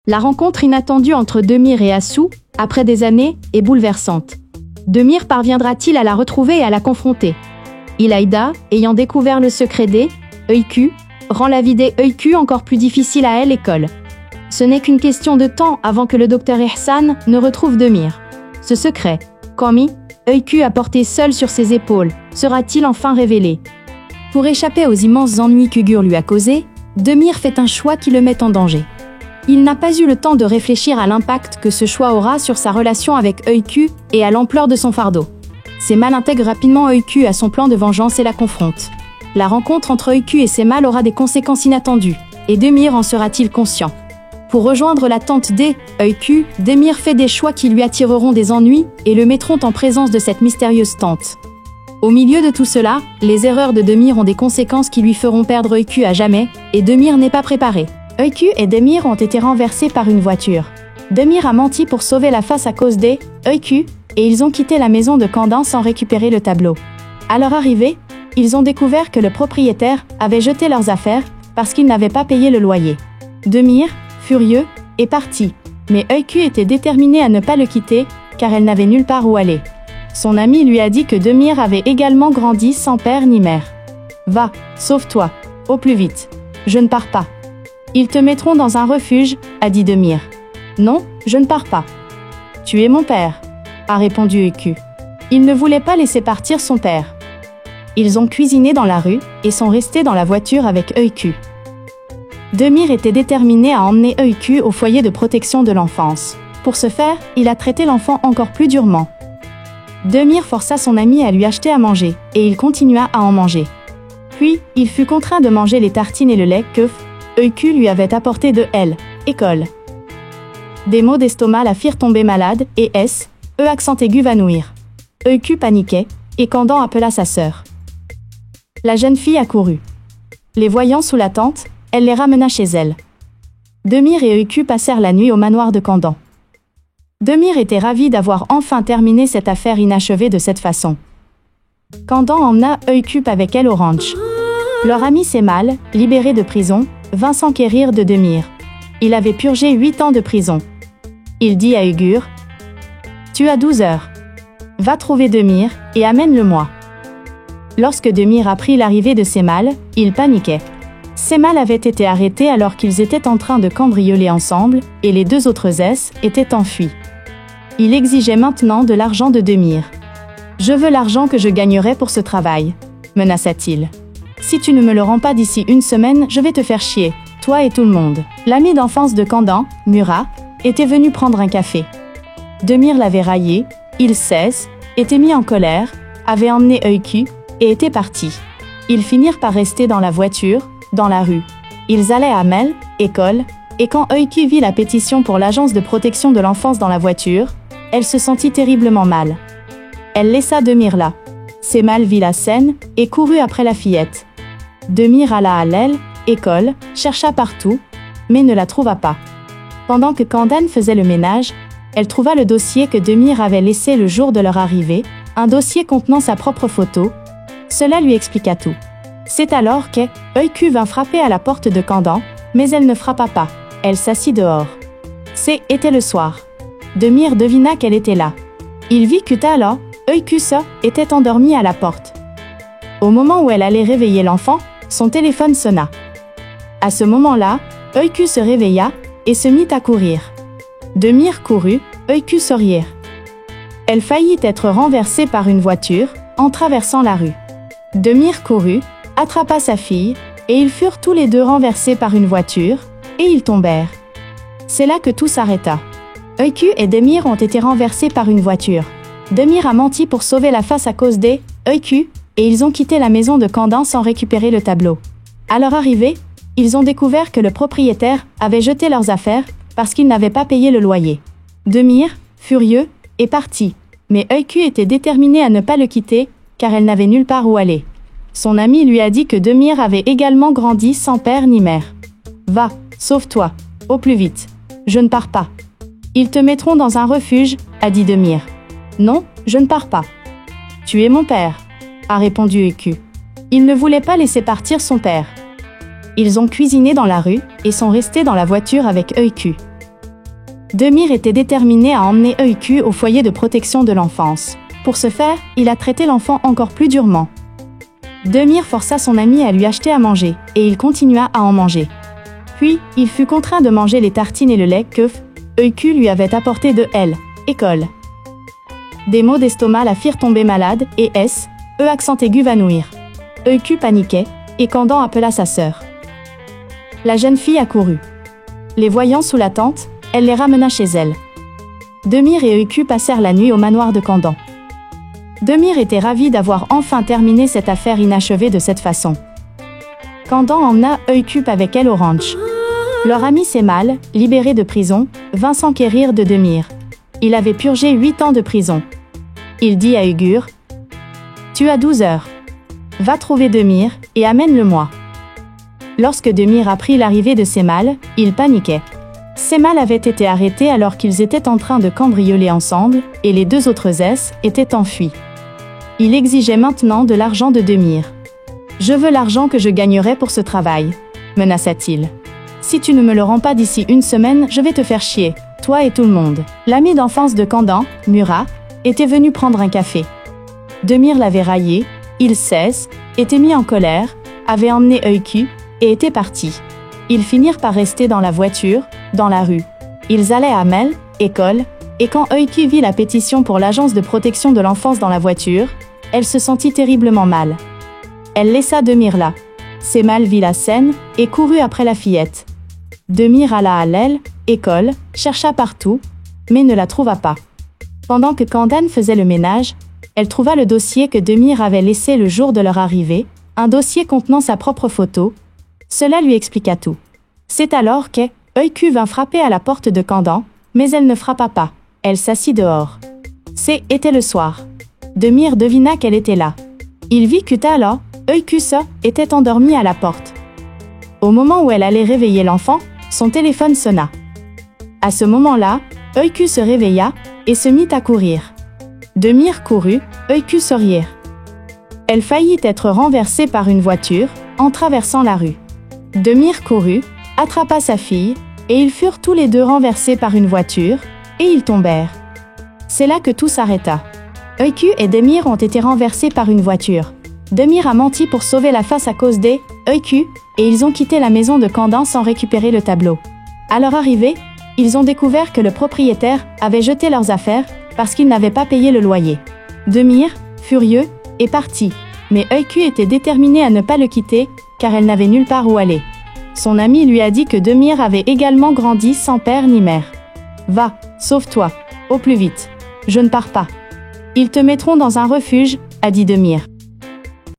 La rencontre inattendue entre Demir et Assou, après des années, est bouleversante. Demir parviendra-t-il à la retrouver et à la confronter? Ilayda, ayant découvert le secret des EIQ, rend la vie des EIQ encore plus difficile à elle et Cole. Ce n'est qu'une question de temps avant que le docteur Ihsan ne retrouve Demir. Ce secret, qu'Ami, EIQ a porté seul sur ses épaules, sera-t-il enfin révélé? Pour échapper aux immenses ennuis qu'Ugur lui a causés, Demir fait un choix qui le met en danger. Il n'a pas eu le temps de réfléchir à l'impact que ce choix aura sur sa relation avec EIQ et à l'ampleur de son fardeau. Semal intègre rapidement EIQ à son plan de vengeance et la confronte. La rencontre entre EIQ et Semal aura des conséquences inattendues, et Demir en sera-t-il conscient? Pour rejoindre la tente des EIQ, Demir fait des choix qui lui attireront des ennuis et le mettront en présence de cette mystérieuse tente. Au milieu de tout cela, les erreurs de Demir ont des conséquences qui lui feront perdre EIQ à jamais, et Demir n'est pas préparé. EIQ et Demir ont été renversés par une voiture. Demir a menti pour sauver la face à cause des EIQ, et ils ont quitté la maison de Kandan sans récupérer le tableau. À leur arrivée, ils ont découvert que le propriétaire avait jeté leurs affaires parce qu'il n'avait pas payé le loyer. Demir, furieux, est parti, mais EIQ était déterminée à ne pas le quitter, car elle n'avait nulle part où aller. Son ami lui a dit que Demir avait également grandi sans père ni mère. « Va, sauve-toi, au plus vite. Je ne pars pas. » « Ils te mettront dans un refuge, a dit Demir. « Non, je ne pars pas. »« Tu es mon père, a répondu EIQ. Il ne voulait pas laisser partir son père. Ils ont cuisiné dans la rue et sont restés dans la voiture avec EIQ. Demir était déterminé à emmener EIQ au foyer de protection de l'enfance. Pour ce faire, il a traité l'enfant encore plus durement. Demir força son ami à lui acheter à manger, et il continua à en manger. Puis, il fut contraint de manger les tartines et le lait que EIQ lui avait apporté de Cole. Des maux d'estomac la firent tomber malade, et accent aigu va nouir. EIQ paniquait, et Kandan appela sa sœur. La jeune fille accourut. Les voyant sous la tente, elle les ramena chez elle. Demir et EIQ passèrent la nuit au manoir de Kandan. Demir était ravi d'avoir enfin terminé cette affaire inachevée de cette façon. Kandan emmena EIQ avec elle au ranch. Leur ami Semal, libéré de prison, vint s'enquérir de Demir. Il avait purgé 8 ans de prison. Il dit à Ugur, « Tu as 12 heures. Va trouver Demir et amène-le-moi. » Lorsque Demir apprit l'arrivée de Semal, il paniquait. Semal avait été arrêté alors qu'ils étaient en train de cambrioler ensemble, et les deux autres étaient enfuis. Il exigeait maintenant de l'argent de Demir. « Je veux l'argent que je gagnerai pour ce travail, » menaça-t-il. « Si tu ne me le rends pas d'ici une semaine, je vais te faire chier, toi et tout le monde. » L'ami d'enfance de Kandan, Murat, était venu prendre un café. Demir l'avait raillé, il était mis en colère, avait emmené EIQ, et était parti. Ils finirent par rester dans la voiture, dans la rue. Ils allaient à Mel, école, et quand EIQ vit la pétition pour l'agence de protection de l'enfance dans la voiture, elle se sentit terriblement mal. Elle laissa Demir là. Semal vit la scène, et courut après la fillette. Demir alla à école, chercha partout, mais ne la trouva pas. Pendant que Kandan faisait le ménage, elle trouva le dossier que Demir avait laissé le jour de leur arrivée, un dossier contenant sa propre photo. Cela lui expliqua tout. C'est alors que EIQ vint frapper à la porte de Kandan, mais elle ne frappa pas. Elle s'assit dehors. C'était le soir. Demir devina qu'elle était là. Il vit que EIQ était endormie à la porte. Au moment où elle allait réveiller l'enfant, son téléphone sonna. À ce moment-là, EIQ se réveilla et se mit à courir. Demir courut, EIQ sourire. Elle faillit être renversée par une voiture, en traversant la rue. Demir courut, attrapa sa fille, et ils furent tous les deux renversés par une voiture, et ils tombèrent. C'est là que tout s'arrêta. EIQ et Demir ont été renversés par une voiture. Demir a menti pour sauver la face à cause des EIQ, et ils ont quitté la maison de Kandan sans récupérer le tableau. À leur arrivée, ils ont découvert que le propriétaire avait jeté leurs affaires parce qu'il n'avait pas payé le loyer. Demir, furieux, est parti, mais EIQ était déterminée à ne pas le quitter, car elle n'avait nulle part où aller. Son ami lui a dit que Demir avait également grandi sans père ni mère. « Va, sauve-toi, au plus vite. Je ne pars pas. »« Ils te mettront dans un refuge, a dit Demir. « Non, je ne pars pas. »« Tu es mon père, a répondu EIQ. Il ne voulait pas laisser partir son père. Ils ont cuisiné dans la rue et sont restés dans la voiture avec EIQ. Demir était déterminé à emmener Öykü au foyer de protection de l'enfance. Pour ce faire, il a traité l'enfant encore plus durement. Demir força son ami à lui acheter à manger, et il continua à en manger. Puis, il fut contraint de manger les tartines et le lait que Öykü lui avait apporté de l'école. Des maux d'estomac la firent tomber malade, et accent aigu va nouir. Öykü paniquait, et Candan appela sa sœur. La jeune fille accourut. Les voyant sous la tente, elle les ramena chez elle. Demir et Öykü passèrent la nuit au manoir de Candan. Demir était ravi d'avoir enfin terminé cette affaire inachevée de cette façon. Candan emmena Öykü avec elle au ranch. Leur ami Semal, libéré de prison, vint s'enquérir de Demir. Il avait purgé 8 ans de prison. Il dit à Uyghur: « Tu as 12 heures. Va trouver Demir, et amène-le-moi. » Lorsque Demir apprit l'arrivée de Semal, il paniquait. Semal avait été arrêté alors qu'ils étaient en train de cambrioler ensemble, et les 2 autres étaient enfuis. Il exigeait maintenant de l'argent de Demir. « Je veux l'argent que je gagnerai pour ce travail, » menaça-t-il. « Si tu ne me le rends pas d'ici 1 semaine, je vais te faire chier, toi et tout le monde. » L'ami d'enfance de Candan, Murat, était venu prendre un café. Demir l'avait raillé, il était mis en colère, avait emmené Öykü, et était parti. Ils finirent par rester dans la voiture, dans la rue. Ils allaient à l'école, et quand Öykü vit la pétition pour l'agence de protection de l'enfance dans la voiture, elle se sentit terriblement mal. Elle laissa Demir là. Semal vit la scène, et courut après la fillette. Demir alla à l'école, chercha partout, mais ne la trouva pas. Pendant que Candan faisait le ménage, elle trouva le dossier que Demir avait laissé le jour de leur arrivée, un dossier contenant sa propre photo. Cela lui expliqua tout. C'est alors que Öykü vint frapper à la porte de Candan, mais elle ne frappa pas. Elle s'assit dehors. C'était le soir. Demir devina qu'elle était là. Il vit que Öykü était endormie à la porte. Au moment où elle allait réveiller l'enfant, son téléphone sonna. À ce moment-là, Öykü se réveilla et se mit à courir. Demir courut, Öykü sourire. Elle faillit être renversée par une voiture, en traversant la rue. Demir courut, attrapa sa fille, et ils furent tous les 2 renversés par une voiture, et ils tombèrent. C'est là que tout s'arrêta. Öykü et Demir ont été renversés par une voiture. Demir a menti pour sauver la face à cause des Öykü, et ils ont quitté la maison de Candan sans récupérer le tableau. À leur arrivée, ils ont découvert que le propriétaire avait jeté leurs affaires parce qu'il n'avait pas payé le loyer. Demir, furieux, est parti, mais Öykü était déterminée à ne pas le quitter, car elle n'avait nulle part où aller. Son ami lui a dit que Demir avait également grandi sans père ni mère. « Va, sauve-toi, au plus vite. Je ne pars pas. Ils te mettront dans un refuge, » a dit Demir.